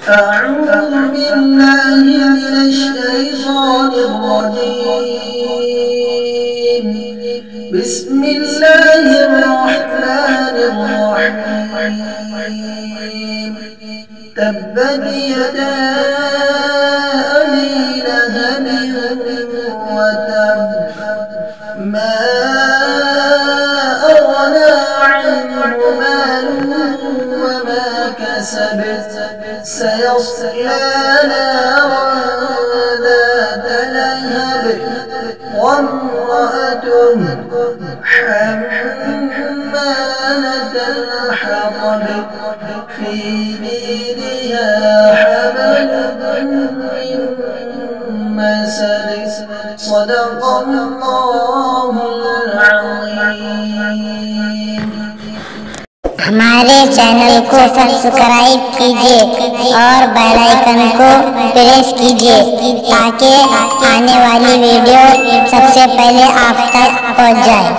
أعوذ بالله من الشيطان الرجيم. بسم الله الرحمن الرحيم. تبت يدا أبي لهب وتب ما أغنى عنه ماله وما كسب سيصلى نارا ذات لهب وامرأته حمالة الحطب في جيدها حبل من مسد. صدق الله العظيم. हमारे चैनल को सब्सक्राइब कीजिए और बेल आइकन को प्रेस कीजिए ताकि आने वाली वीडियो सबसे पहले आप तक पहुंच जाए।